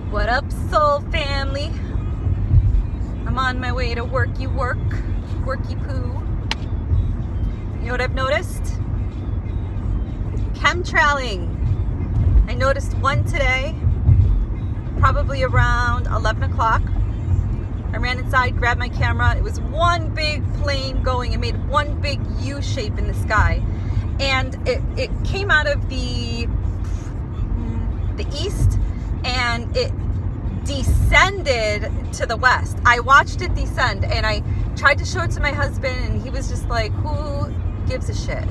What up, soul family? I'm on my way to worky poo. You know what I've noticed? Chemtrailing. I noticed one today, probably around 11 o'clock. I ran inside, grabbed my camera. It was one big plane going. It made one big U shape in the sky. And it came out of the east, and it descended to the west. I watched it descend, and I tried to show it to my husband, and he was just like, who gives a shit?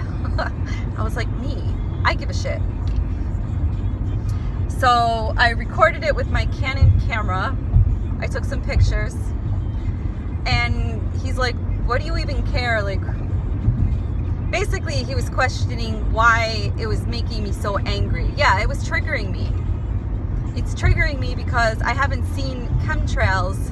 I was like, me. I give a shit. So I recorded it with my Canon camera. I took some pictures, and he's like, what do you even care? Like, basically he was questioning why it was making me so angry. Yeah, it was triggering me. It's triggering me because I haven't seen chemtrails.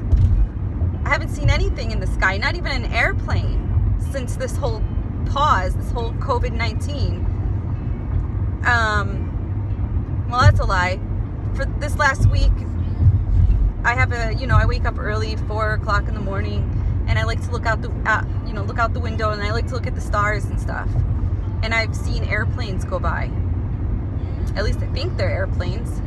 I haven't seen anything in the sky, not even an airplane, since this whole pause, this whole COVID-19. Well, that's a lie. For this last week, I have I wake up early, 4 o'clock in the morning, and I like to look out the window, and I like to look at the stars and stuff. And I've seen airplanes go by. At least I think they're airplanes.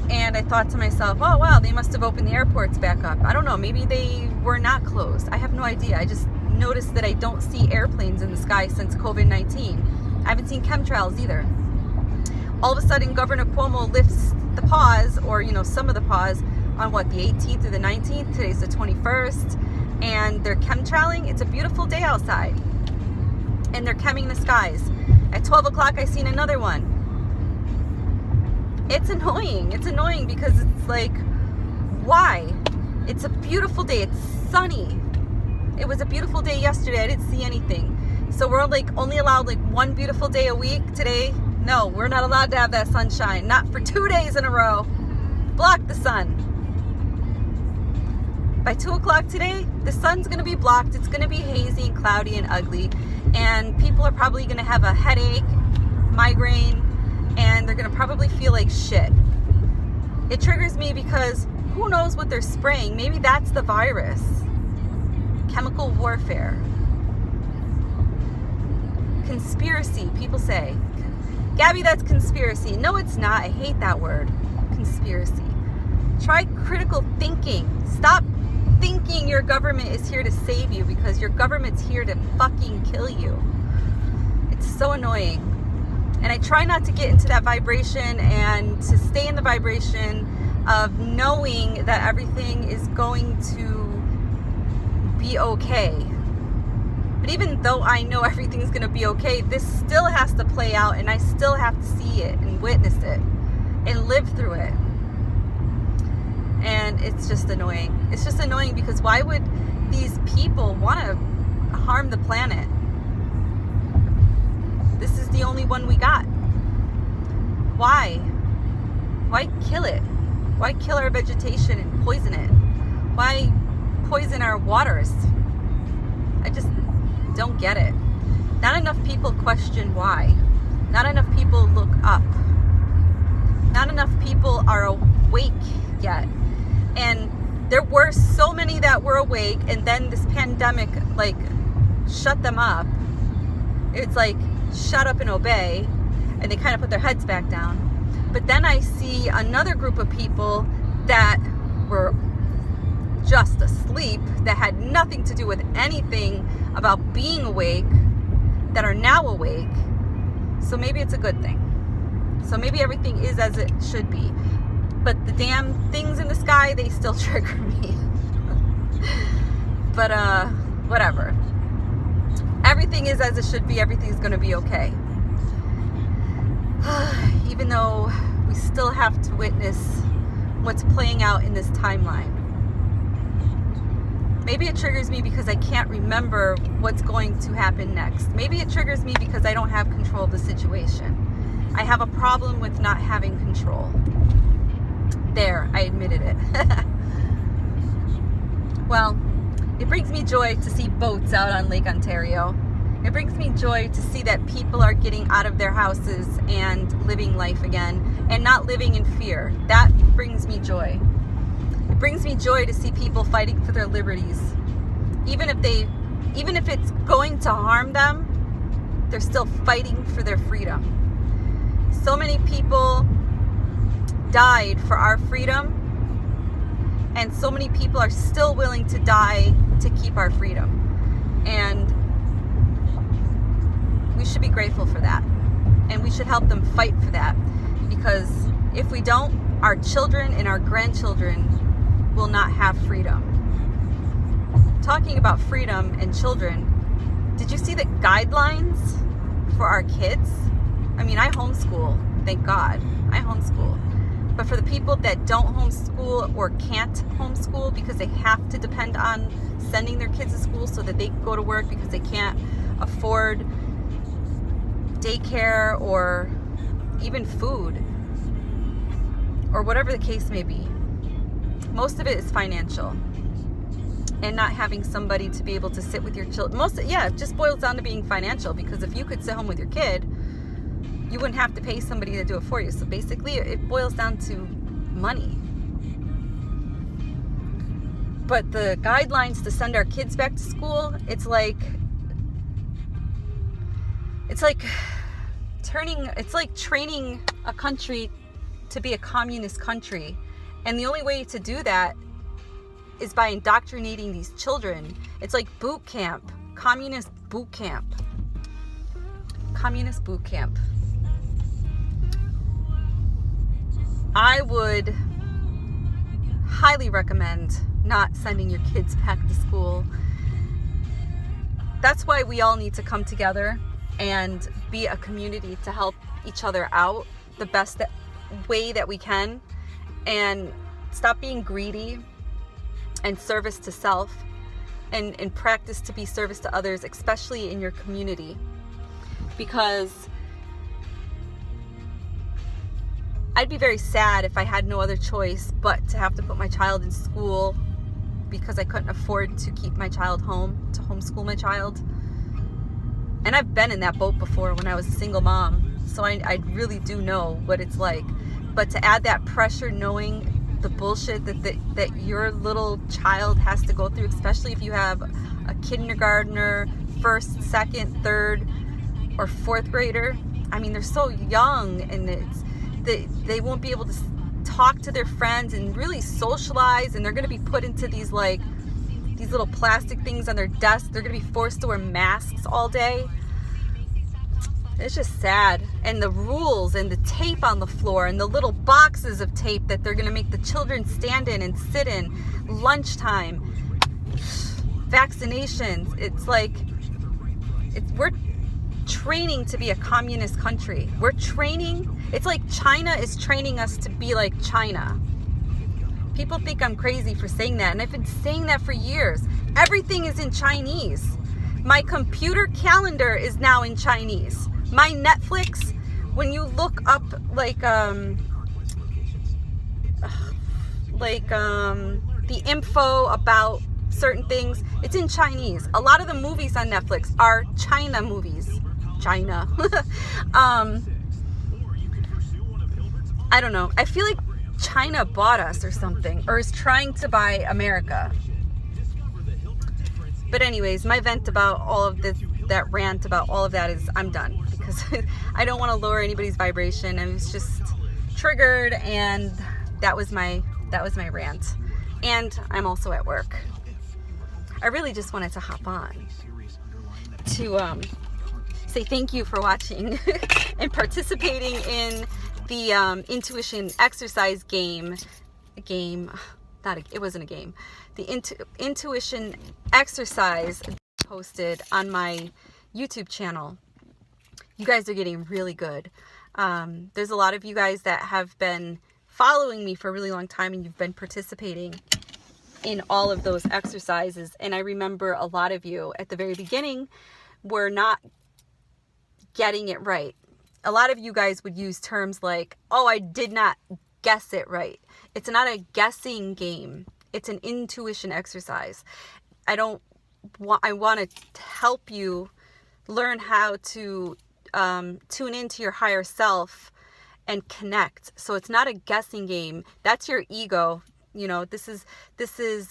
And I thought to myself, oh wow, they must have opened the airports back up. I don't know, maybe they were not closed. I have no idea. I just noticed that I don't see airplanes in the sky since COVID-19. I haven't seen chemtrails either. All of a sudden, Governor Cuomo lifts the pause, or some of the pause, on what, the 18th or the 19th? Today's the 21st. And they're chemtrailing. It's a beautiful day outside. And they're chemming the skies. At 12 o'clock, I seen another one. It's annoying. It's annoying because it's like, why? It's a beautiful day. It's sunny. It was a beautiful day yesterday. I didn't see anything. So we're only allowed one beautiful day a week today. No, we're not allowed to have that sunshine. Not for 2 days in a row. Block the sun. By 2 o'clock today, the sun's going to be blocked. It's going to be hazy and cloudy and ugly. And people are probably going to have a headache, migraine, and they're going to probably feel like shit. It triggers me because who knows what they're spraying? Maybe that's the virus. Chemical warfare. Conspiracy, people say. Gabby, that's conspiracy. No, it's not. I hate that word. Conspiracy. Try critical thinking. Stop thinking your government is here to save you, because your government's here to fucking kill you. It's so annoying. And I try not to get into that vibration and to stay in the vibration of knowing that everything is going to be okay. But even though I know everything's going to be okay, this still has to play out, and I still have to see it and witness it and live through it. And it's just annoying. It's just annoying because why would these people want to harm the planet? This is the only one we got. Why? Why kill it? Why kill our vegetation and poison it? Why poison our waters? I just don't get it. Not enough people question why. Not enough people look up. Not enough people are awake yet. And there were so many that were awake, and then this pandemic shut them up. It's like, shut up and obey, and they kind of put their heads back down. But then I see another group of people that were just asleep, that had nothing to do with anything about being awake, that are now awake. So maybe it's a good thing. So maybe everything is as it should be. But the damn things in the sky, they still trigger me. But whatever. Everything is as it should be. Everything's going to be okay. Even though we still have to witness what's playing out in this timeline. Maybe it triggers me because I can't remember what's going to happen next. Maybe it triggers me because I don't have control of the situation. I have a problem with not having control. There, I admitted it. Well, it brings me joy to see boats out on Lake Ontario. It brings me joy to see that people are getting out of their houses and living life again and not living in fear. That brings me joy. It brings me joy to see people fighting for their liberties. Even if it's going to harm them, they're still fighting for their freedom. So many people died for our freedom, and so many people are still willing to die to keep our freedom. And we should be grateful for that. And we should help them fight for that. Because if we don't, our children and our grandchildren will not have freedom. Talking about freedom and children, did you see the guidelines for our kids? I mean, I homeschool, thank God. I homeschool. But for the people that don't homeschool or can't homeschool because they have to depend on sending their kids to school so that they can go to work because they can't afford daycare or even food or whatever the case may be, most of it is financial. And not having somebody to be able to sit with your children. It just boils down to being financial, because if you could sit home with your kid, you wouldn't have to pay somebody to do it for you. So basically, it boils down to money. But the guidelines to send our kids back to school, it's like training a country to be a communist country. And the only way to do that is by indoctrinating these children. It's like boot camp, communist boot camp. Communist boot camp. I would highly recommend not sending your kids back to school. That's why we all need to come together and be a community to help each other out the best way that we can, and stop being greedy and service to self, and practice to be service to others, especially in your community. Because I'd be very sad if I had no other choice but to have to put my child in school because I couldn't afford to keep my child home, to homeschool my child. And I've been in that boat before when I was a single mom, so I really do know what it's like. But to add that pressure, knowing the bullshit that your little child has to go through, especially if you have a kindergartner, first, second, third, or fourth grader. I mean, they're so young, and they won't be able to talk to their friends and really socialize, and they're going to be put into these little plastic things on their desk. They're going to be forced to wear masks all day. It's just sad. And the rules and the tape on the floor and the little boxes of tape that they're going to make the children stand in and sit in, lunchtime, vaccinations. It's like we're training to be a communist country. We're training. It's like China is training us to be like China. People think I'm crazy for saying that, and I've been saying that for years. Everything is in Chinese. My computer calendar is now in Chinese. My Netflix, when you look up the info about certain things, it's in Chinese. A lot of the movies on Netflix are China movies. China. I don't know. I feel like China bought us or something, or is trying to buy America. But anyways, my vent about all of this, that rant about all of that, is I'm done, because I don't want to lower anybody's vibration. I was just triggered, and that was my rant. And I'm also at work. I really just wanted to hop on to say thank you for watching and participating in the intuition exercise game. It wasn't a game. The intuition exercise posted on my YouTube channel. You guys are getting really good. There's a lot of you guys that have been following me for a really long time, and you've been participating in all of those exercises. And I remember a lot of you at the very beginning were not getting it right. A lot of you guys would use terms like, oh, I did not guess it right. It's not a guessing game. It's an intuition exercise. I want to help you learn how to tune into your higher self and connect. So it's not a guessing game. That's your ego. You know, this is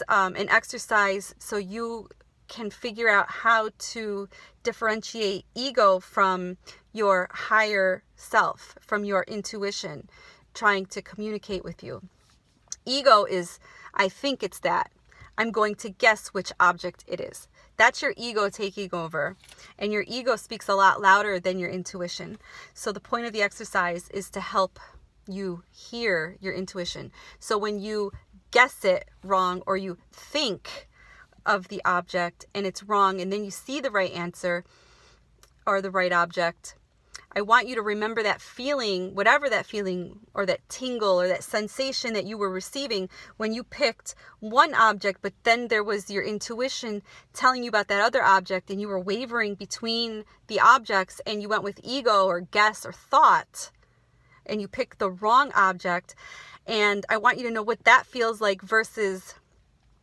an exercise so you can figure out how to differentiate ego from your higher self, from your intuition trying to communicate with you. Ego is, I think it's that. I'm going to guess which object it is. That's your ego taking over. And your ego speaks a lot louder than your intuition. So the point of the exercise is to help you hear your intuition. So when you guess it wrong, or you think of the object and it's wrong, and then you see the right answer or the right object, I want you to remember that feeling, whatever that feeling or that tingle or that sensation that you were receiving when you picked one object, but then there was your intuition telling you about that other object, and you were wavering between the objects, and you went with ego or guess or thought, and you picked the wrong object. And I want you to know what that feels like versus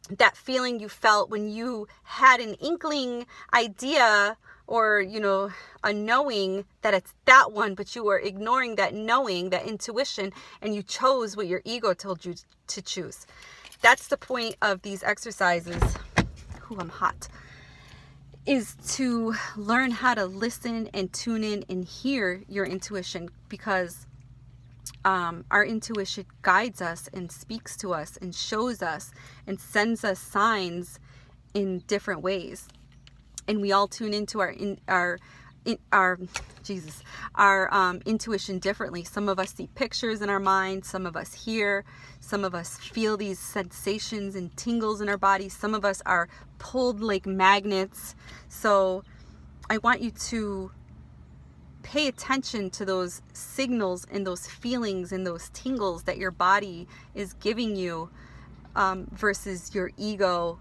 that feeling you felt when you had an inkling idea, or, you know, a knowing that it's that one, but you were ignoring that knowing, that intuition, and you chose what your ego told you to choose. That's the point of these exercises. Ooh, I'm hot. Is to learn how to listen and tune in and hear your intuition, because our intuition guides us and speaks to us and shows us and sends us signs in different ways. And we all tune into our intuition differently. Some of us see pictures in our mind, some of us hear, some of us feel these sensations and tingles in our bodies. Some of us are pulled like magnets. So I want you to pay attention to those signals and those feelings and those tingles that your body is giving you, versus your ego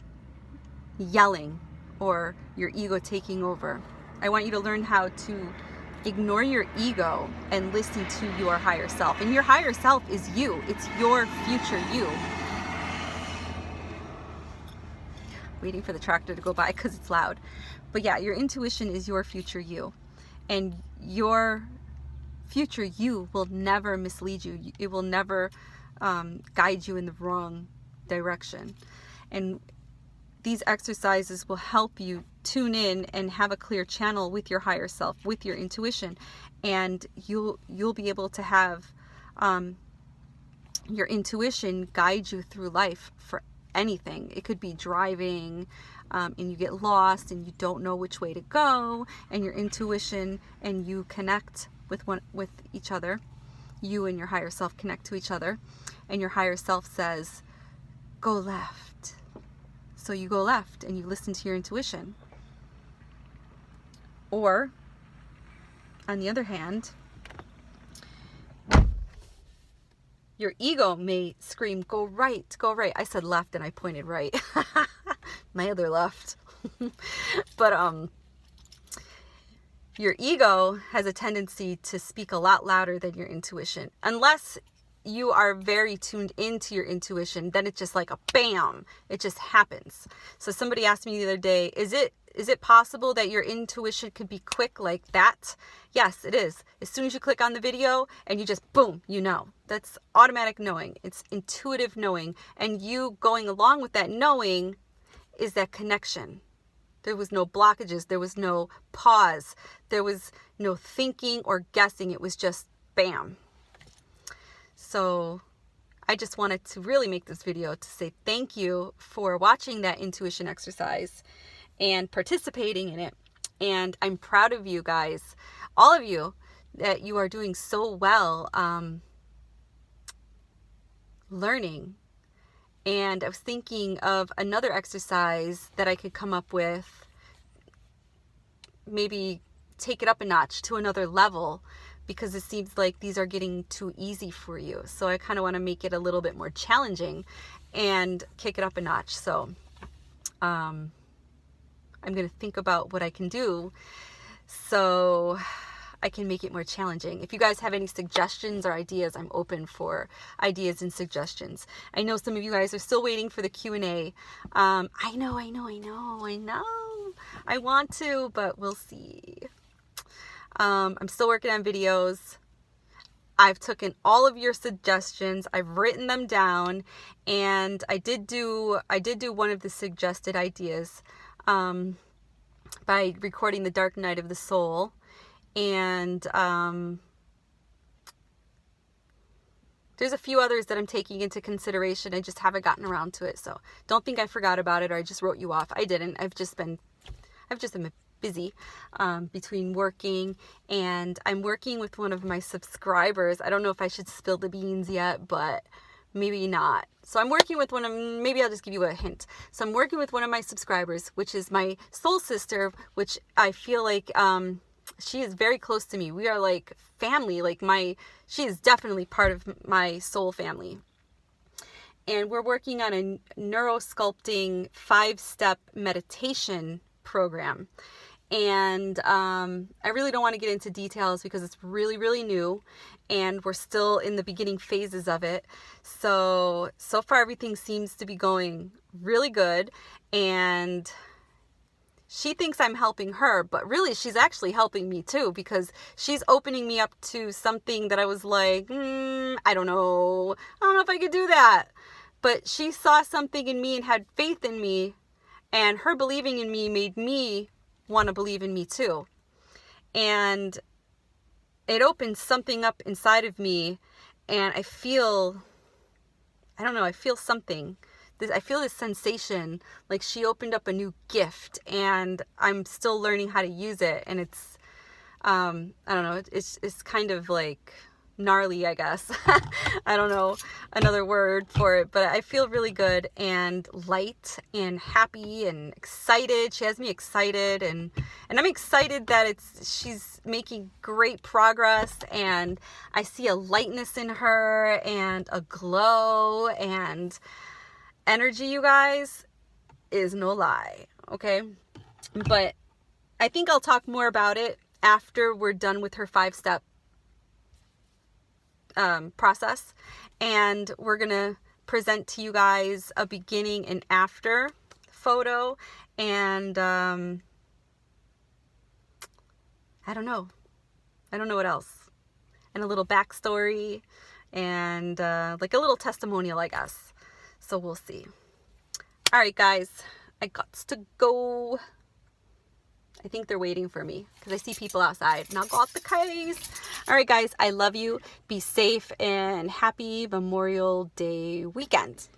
yelling or your ego taking over. I want you to learn how to ignore your ego and listen to your higher self. And your higher self is you. It's your future you. Waiting for the tractor to go by because it's loud. But yeah, your intuition is your future you. And your future you will never mislead you. It will never guide you in the wrong direction. And these exercises will help you tune in and have a clear channel with your higher self, with your intuition, and you'll be able to have your intuition guide you through life for anything. It could be driving, and you get lost and you don't know which way to go, and your intuition and you connect with each other. You and your higher self connect to each other, and your higher self says, "Go left." So you go left and you listen to your intuition. Or, on the other hand, your ego may scream, "Go right, go right." I said left and I pointed right. My other left. But your ego has a tendency to speak a lot louder than your intuition. Unless you are very tuned into your intuition, then it's just like a bam, it just happens. So somebody asked me the other day, is it possible that your intuition could be quick like that? Yes, it is. As soon as you click on the video and you just boom, you know. That's automatic knowing. It's intuitive knowing. And you going along with that knowing is that connection. There was no blockages. There was no pause. There was no thinking or guessing. It was just bam. So I just wanted to really make this video to say thank you for watching that intuition exercise and participating in it. And I'm proud of you guys, all of you, that you are doing so well learning. And I was thinking of another exercise that I could come up with, maybe take it up a notch to another level, because it seems like these are getting too easy for you. So I kind of want to make it a little bit more challenging and kick it up a notch. So I'm going to think about what I can do so I can make it more challenging. If you guys have any suggestions or ideas, I'm open for ideas and suggestions. I know some of you guys are still waiting for the Q&A. I know. I want to, but we'll see. I'm still working on videos. I've taken all of your suggestions, I've written them down, and I did do one of the suggested ideas by recording The Dark Night of the Soul, and there's a few others that I'm taking into consideration. I just haven't gotten around to it, so don't think I forgot about it or I just wrote you off. I didn't. I've just been busy between working, and I'm working with one of my subscribers. I don't know if I should spill the beans yet, but maybe not. So I'm working with maybe I'll just give you a hint. So I'm working with one of my subscribers, which is my soul sister, which I feel like she is very close to me. We are like family. She is definitely part of my soul family. And we're working on a neurosculpting 5-step meditation program. And I really don't want to get into details because it's really, really new and we're still in the beginning phases of it. So far everything seems to be going really good, and she thinks I'm helping her, but really she's actually helping me too, because she's opening me up to something that I was like, I don't know if I could do that. But she saw something in me and had faith in me, and her believing in me made me want to believe in me too. And it opened something up inside of me, and I feel something. I feel this sensation like she opened up a new gift, and I'm still learning how to use it. And it's, I don't know, it's kind of like gnarly, I guess. I don't know another word for it, but I feel really good and light and happy and excited. She has me excited, and I'm excited that she's making great progress, and I see a lightness in her and a glow, and energy, you guys, is no lie. Okay. But I think I'll talk more about it after we're done with her 5-step process, and we're gonna present to you guys a beginning and after photo, and I don't know what else, and a little backstory, and like a little testimonial, I guess. So we'll see. All right, guys, I got to go. I think they're waiting for me because I see people outside. Now got the case. All right, guys, I love you. Be safe and happy Memorial Day weekend.